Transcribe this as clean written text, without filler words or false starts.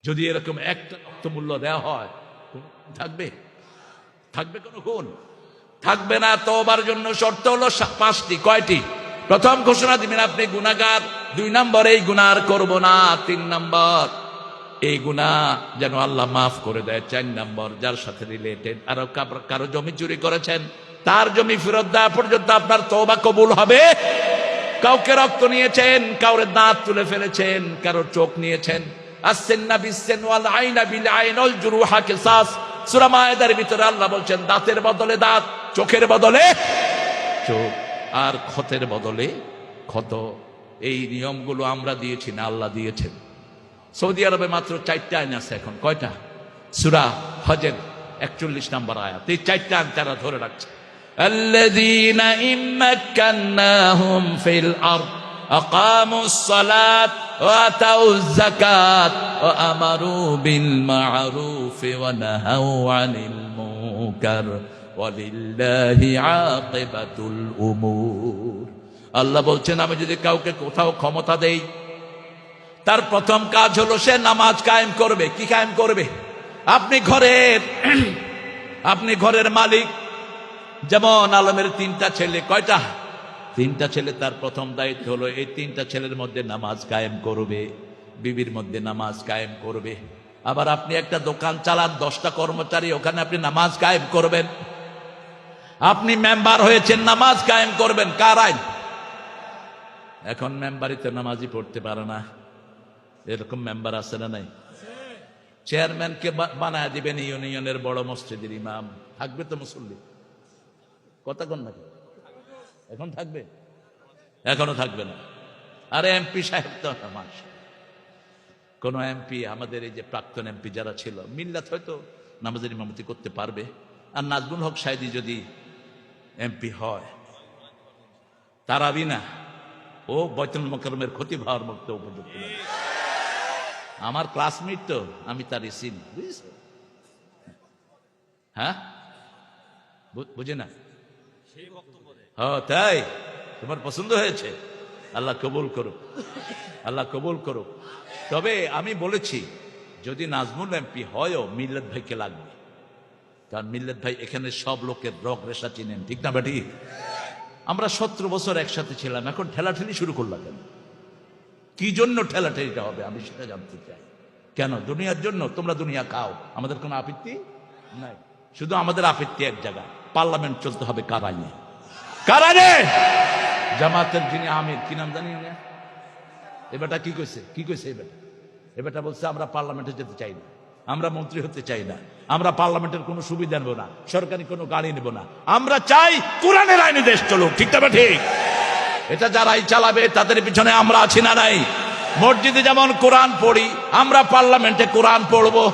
যদি এরকম একটা রক্তমূল্য দেওয়া হয় থাকবে থাকবে কোনো গুণ থাকবে না। তওবার জন্য শর্ত হলো 5টি। কয়টি? প্রথম ঘোষণা দিবেন আপনি গুনাহগার, 2 নম্বর এই গুনাহ আর করব না, 3 নম্বর এই গুনাহ যেন আল্লাহ মাফ করে দেয়, 4 নম্বর যার সাথে রিলেটেড আর কারো জমি চুরি করেছেন তার জমি ফেরত দেওয়া পর্যন্ত আপনার তওবা কবুল হবে। কাউকে রক্ত নিয়েছেন, কাউরে দাঁত তুলে ফেলেছেন, কারো চোখ নিয়েছেন, আসসিন্না বিসসিন ওয়াল আইনা বিল আইন ওয়াল জুরুহা কিসাস। সূরা মায়েদার ভিতরে আল্লাহ বলছেন দাঁতের বদলে দাঁত, চোখের বদলে চোখ, আর ক্ষতের বদলে ক্ষত। এই নিয়মগুলো আমরা দিয়েছি না, আল্লাহ দিয়েছেন। সৌদি আরবে মাত্র 4টা আইন আছে এখন। কয়টা? সূরা হজের 41 নম্বর আয়াত। এই 4টা আইন তারা ধরে রাখছে। আল্লাযীনা ইম্মাক্কান্নাহুম ফিল আরদ আকামুস সালাত ওয়া আতাউয যাকাত ওয়া আমারু বিল মা'রুফ ওয়া নাহাউ আনিল মুনকার ওয়ালিল্লাহি আকিবাতুল উমুর। আল্লাহ বলছেন আমি যদি কাউকে কোথাও ক্ষমতা দেই, তার প্রথম কাজ হলো সে নামাজ কায়েম করবে। কি কায়েম করবে? আপনি ঘরের মালিক। যেমন আলমের 3টা ছেলে। কয়টা? 3টা ছেলে। তার প্রথম দায়িত্ব হলো এই 3টা ছেলের মধ্যে নামাজ কায়েম করবে, বিবির মধ্যে নামাজ কায়েম করবে। আবার আপনি একটা দোকান চালান, 10টা কর্মচারী, ওখানে আপনি নামাজ কায়েম করবেন। আপনি মেম্বার হয়েছেন, নামাজ কায়েম করবেন। কার আইন? এখন মেম্বারিতে নামাজই পড়তে পারে না, এরকম মেম্বার আছে না নাই? চেয়ারম্যানকে বানায় দিবেন ইউনিয়নের বড় মসজিদের ইমাম। থাকবে তো মুসল্লি? কথা কোন নাকি? এখন থাকবে? এখনো থাকবে না। আরে এমপি সাহেব তো নামাজ, কোন এমপি, আমাদের এই যে প্রাক্তন এমপি যারা ছিল, মিল্লাত হয়তো নামাজের ইমামতি করতে পারবে। আর নাজমুল হক সাইদি যদি এমপি হয়, তারাবি না, ও বাইতুল মোকাররমের খতিব হওয়ার মতো উপযুক্ত। আমার ক্লাসমেট তো, আমি তার চিনি, বুঝেছ? হ্যাঁ, বুঝে না? তাই তোমার পছন্দ হয়েছে? আল্লাহ কবুল করুক, আল্লাহ কবুল করুক। তবে আমি বলেছি যদি নাজমুল এমপি হয়ও মিল্লাত ভাইকে লাগবে, কারণ মিল্লাত ভাই এখানে সব লোকের রগ রেশা চিনেন, ঠিক না বেটি? আমরা 17 বছর একসাথে ছিলাম, এখন ঠেলাঠেলি শুরু করলাম কেন? কি জন্য ঠেলাঠেলিটা হবে আমি সেটা জানতে চাই। কেন? দুনিয়ার জন্য? তোমরা দুনিয়া খাও, আমাদের কোনো আপত্তি নাই। শুধু আমাদের আপত্তি এক জায়গায়, পার্লামেন্ট চলতে হবে কার আইনে? কার আইনে? জামাতের যিনি আমির, কি নাম জানি না, এবারটা কি কইছে? কি কইছে এবারটা বলছে আমরা পার্লামেন্টে যেতে চাই না, আমরা মন্ত্রী হতে চাই না, আমরা পার্লামেন্টের কোনো সুবিধা নেব না, সরকারি কোনো গাড়ি নেব না, আমরা চাই কোরআনের আইনে দেশ চলুক। ঠিক না ঠিক? এটা যারাই চালাবে তাদের পিছনে আমরা আছি না নাই? মসজিদে যেমন কোরআন পড়ি, আমরা পার্লামেন্টে কোরআন পড়বো।